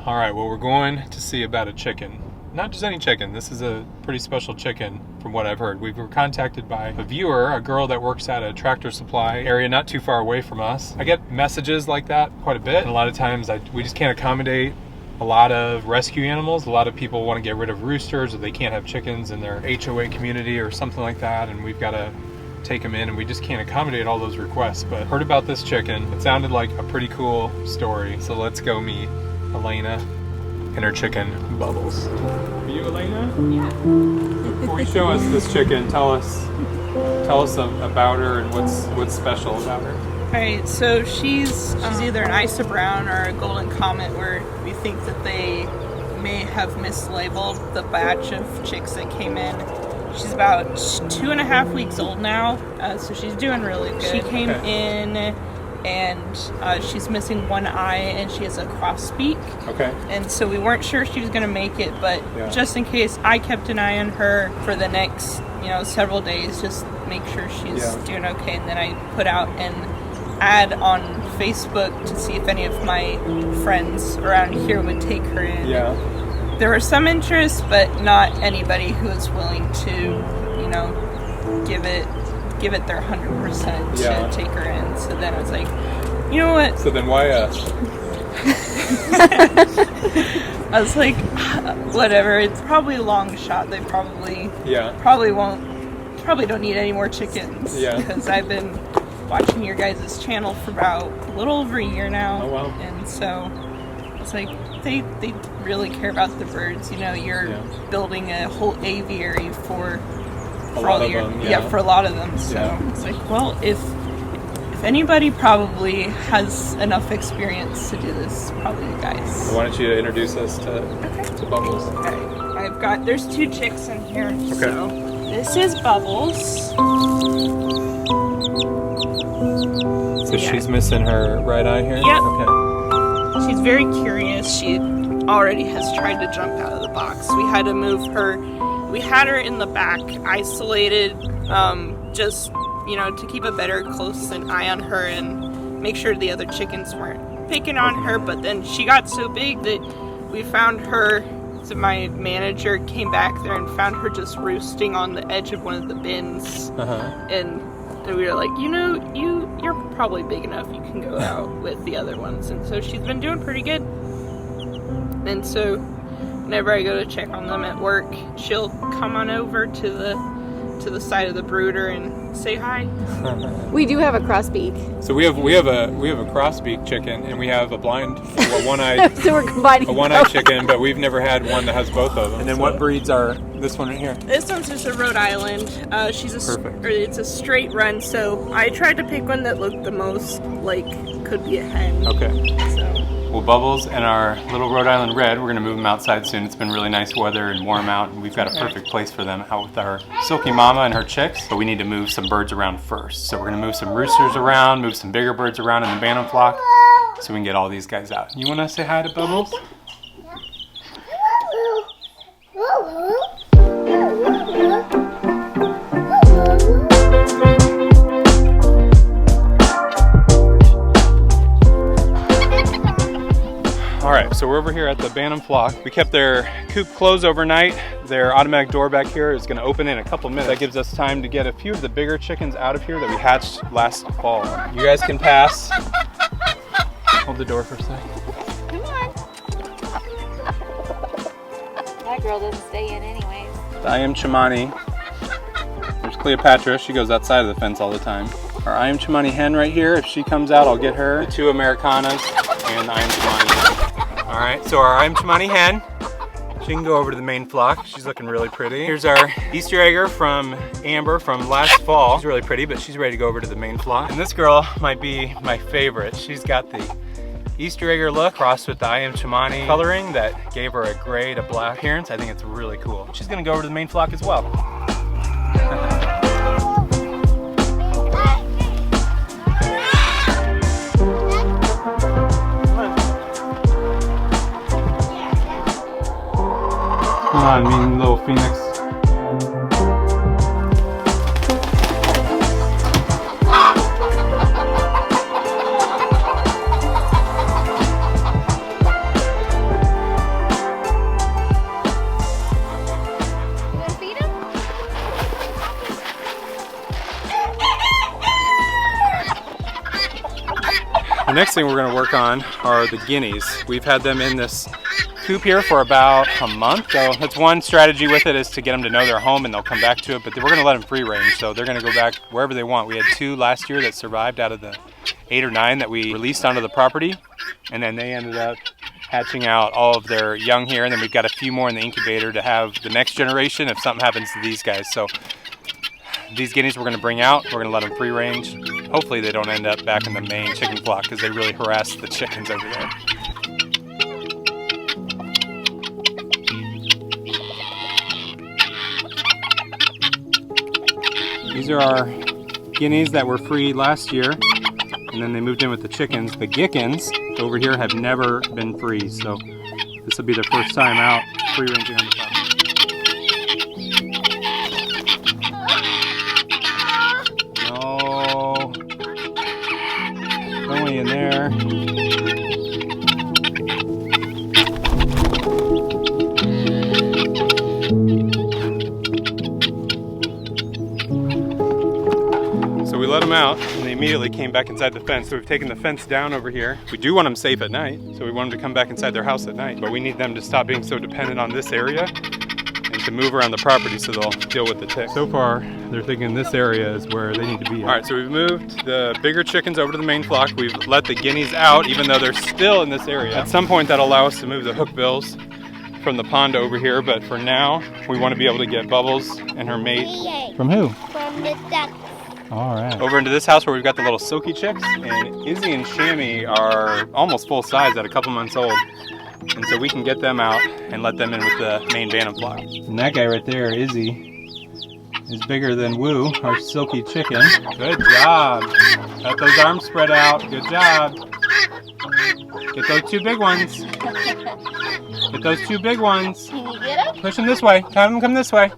All right, well, we're going to see about a chicken. Not just any chicken. This is a pretty special chicken from what I've heard. We were contacted by a viewer, a girl that works at a Tractor Supply area not too far away from us. I get messages like that quite a bit. And a lot of times we just can't accommodate a lot of rescue animals. A lot of people want to get rid of roosters, or they can't have chickens in their HOA community or something like that, and we've got to take them in, and we just can't accommodate all those requests. But heard about this chicken. It sounded like a pretty cool story. So let's go meet Elena and her chicken, Bubbles. Are you Elena? Yeah. Before you show us this chicken, tell us about her and what's special about her. Alright, so she's either an Isa Brown or a Golden Comet, where we think that they may have mislabeled the batch of chicks that came in. She's about 2.5 weeks old now, so she's doing really good. She came in and she's missing one eye and she has a cross beak. Okay. And so we weren't sure she was going to make it, but just in case, I kept an eye on her for the next, several days, just make sure she's doing okay. And then I put out an ad on Facebook to see if any of my friends around here would take her in. Yeah. There was some interest, but not anybody who was willing to, give it their 100% to take her in. So then I was like, you know what? So then why us? I was like, whatever. It's probably a long shot. They probably don't need any more chickens. Yeah. Because I've been watching your guys' channel for about a little over a year now. Oh wow. And so it's like they really care about the birds. You're building a whole aviary for a lot of them. Yeah, for a lot of them. So it's like, well, if anybody probably has enough experience to do this, probably you guys. So why don't you introduce us to Bubbles? Okay. There's 2 chicks in here. Okay. So this is Bubbles. So she's missing her right eye here? Yep. Okay. She's very curious. She already has tried to jump out of the box. We had to move her. We had her in the back, isolated, just, to keep a better close eye on her and make sure the other chickens weren't picking on her. But then she got so big that we found her, so my manager came back there and found her just roosting on the edge of one of the bins. And we were like, you're probably big enough, you can go out with the other ones. And so she's been doing pretty good. And so whenever I go to check on them at work, she'll come on over to the side of the brooder and say hi. We do have a crossbeak. So we have a crossbeak chicken, and we have a one-eyed so we're combining a one-eyed chicken, but we've never had one that has both of them. And then what breeds are this one right here? This one's just a Rhode Island. It's a straight run, so I tried to pick one that looked the most like could be a hen. Okay. Well, Bubbles and our little Rhode Island Red, we're going to move them outside soon. It's been really nice weather and warm out, and we've got a perfect place for them out with our Silky Mama and her chicks. But we need to move some birds around first. So we're going to move some roosters around, move some bigger birds around in the bantam flock, so we can get all these guys out. You want to say hi to Bubbles? Alright, so we're over here at the bantam flock. We kept their coop closed overnight. Their automatic door back here is going to open in a couple minutes. That gives us time to get a few of the bigger chickens out of here that we hatched last fall. You guys can pass. Hold the door for a second. Come on. That girl doesn't stay in anyways. I am Chimani. There's Cleopatra. She goes outside of the fence all the time. Our I am Chimani hen right here. If she comes out, I'll get her. The 2 Americanas and the I am Chimani hen. Alright, so our I am Chimani hen. She can go over to the main flock. She's looking really pretty. Here's our Easter egger from Amber from last fall. She's really pretty, but she's ready to go over to the main flock. And this girl might be my favorite. She's got the Easter egger look crossed with the I am Chimani coloring that gave her a gray to black appearance. I think it's really cool. She's gonna go over to the main flock as well. Come on, mean little phoenix. next thing we're going to work on are the guineas. We've had them in this coop here for about a month. So that's one strategy with it, is to get them to know their home and they'll come back to it. But we're going to let them free range, so they're going to go back wherever they want. We had 2 last year that survived out of the 8 or 9 that we released onto the property, and then they ended up hatching out all of their young here, and then we've got a few more in the incubator to have the next generation if something happens to these guys. So these guineas we're going to bring out, we're going to let them free range. Hopefully they don't end up back in the main chicken flock, because they really harass the chickens over there. These are our guineas that were free last year, and then they moved in with the chickens. The gickens over here have never been free, so this will be their first time out free ranging on the property. No, only in there. We let them out and they immediately came back inside the fence. So we've taken the fence down over here. We do want them safe at night, so we want them to come back inside their house at night, but we need them to stop being so dependent on this area and to move around the property so they'll deal with the ticks. So far, they're thinking this area is where they need to be. All right, so we've moved the bigger chickens over to the main flock. We've let the guineas out, even though they're still in this area. At some point, that'll allow us to move the hookbills from the pond over here, but for now, we want to be able to get Bubbles and her mate. From who? From the duck. All right. Over into this house where we've got the little silky chicks, and Izzy and Shammy are almost full size at a couple months old. And so we can get them out and let them in with the main bantam flock. And that guy right there, Izzy, is bigger than Woo, our silky chicken. Good job. Got those arms spread out. Good job. Get those 2 big ones. Get those 2 big ones. Can you get them? Push them this way. Have them come this way.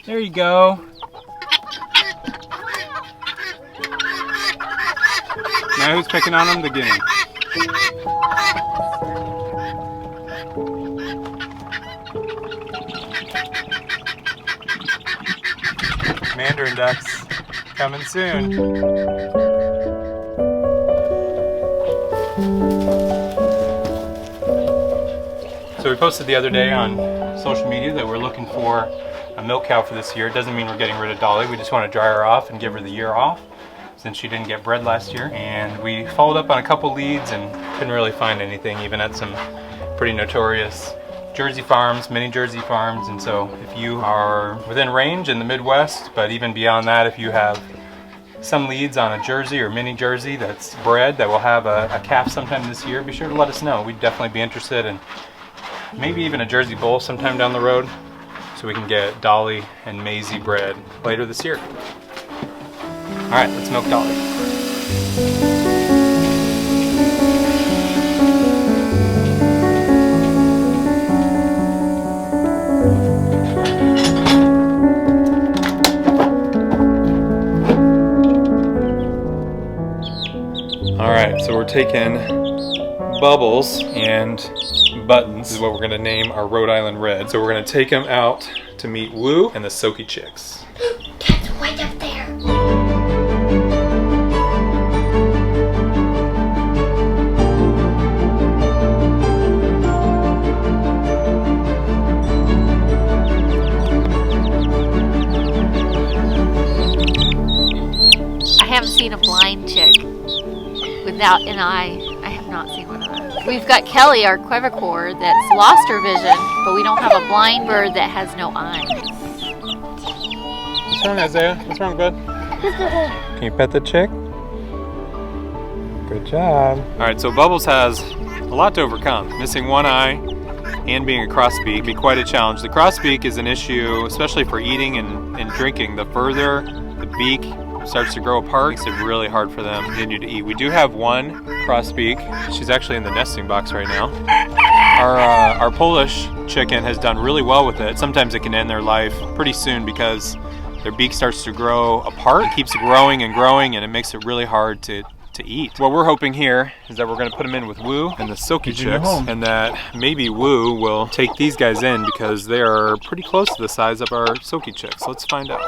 There you go. Now who's picking on them? The guinea. Mandarin ducks coming soon. So we posted the other day on social media that we're looking for a milk cow for this year. It doesn't mean we're getting rid of Dolly. We just want to dry her off and give her the year off, since she didn't get bred last year. And we followed up on a couple leads and couldn't really find anything, even at some pretty notorious Jersey farms, mini Jersey farms. And so if you are within range in the Midwest, but even beyond that, if you have some leads on a Jersey or mini Jersey that's bred that will have a calf sometime this year, be sure to let us know. We'd definitely be interested in maybe even a Jersey bull sometime down the road, so we can get Dolly and Maisie bred later this year. All right, let's milk Dolly. All right, so we're taking Bubbles and Buttons, is what we're gonna name our Rhode Island Red. So we're gonna take them out to meet Woo and the Silky Chicks. That's right up there. I haven't seen a blind chick without an eye. I have not seen one of those. We've got Kelly, our quevicore, that's lost her vision, but we don't have a blind bird that has no eyes. What's wrong, Isaiah? What's wrong, bud? Can you pet the chick? Good job. All right, so Bubbles has a lot to overcome. Missing one eye and being a crossbeak can be quite a challenge. The crossbeak is an issue, especially for eating and drinking. The further the beak starts to grow apart, it makes it really hard for them to continue to eat. We do have one crossbeak. She's actually in the nesting box right now. Our Polish chicken has done really well with it. Sometimes it can end their life pretty soon because their beak starts to grow apart. It keeps growing and growing, and it makes it really hard to eat. What we're hoping here is that we're going to put them in with Woo and the Silky Chicks, and that maybe Woo will take these guys in because they are pretty close to the size of our Silky Chicks. Let's find out.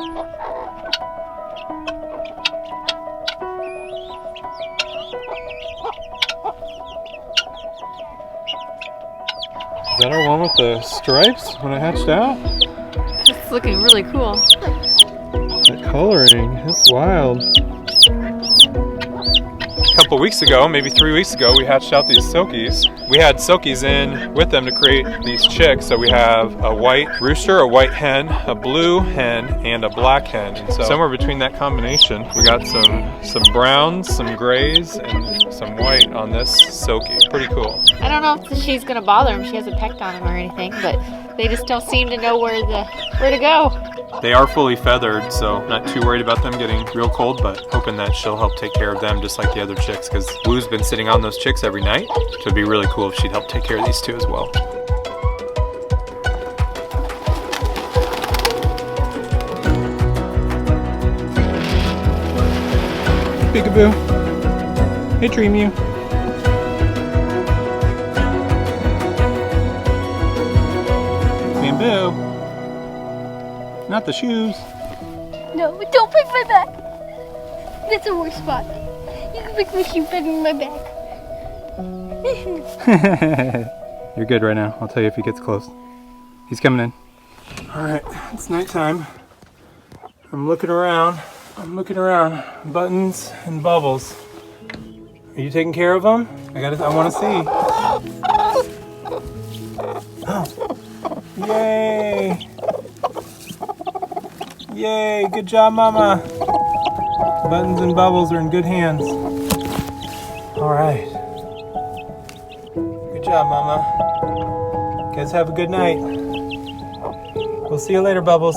Is that our one with the stripes when it hatched out? It's looking really cool. That coloring, it's wild. A couple weeks ago, maybe 3 weeks ago, we hatched out these silkies. We had silkies in with them to create these chicks. So we have a white rooster, a white hen, a blue hen, and a black hen. And so somewhere between that combination, we got some browns, some grays, and some white on this silky. Pretty cool. I don't know if she's gonna bother him. She hasn't pecked on him or anything, but they just don't seem to know where to go. They are fully feathered, so not too worried about them getting real cold, but hoping that she'll help take care of them just like the other chicks, because Woo's been sitting on those chicks every night. So it'd be really cool if she'd help take care of these two as well. Peekaboo. Hey, Mimieux. Bamboo. Not the shoes. No, don't pick my back. That's a worse spot. You can pick my shoe better than my back. You're good right now. I'll tell you if he gets close. He's coming in. All right, it's nighttime. I'm looking around. Buttons and bubbles. Are you taking care of them? I want to see. Oh. Yay! Yay! Good job, Mama. Buttons and bubbles are in good hands. All right. Good job, Mama. You guys have a good night. We'll see you later, Bubbles.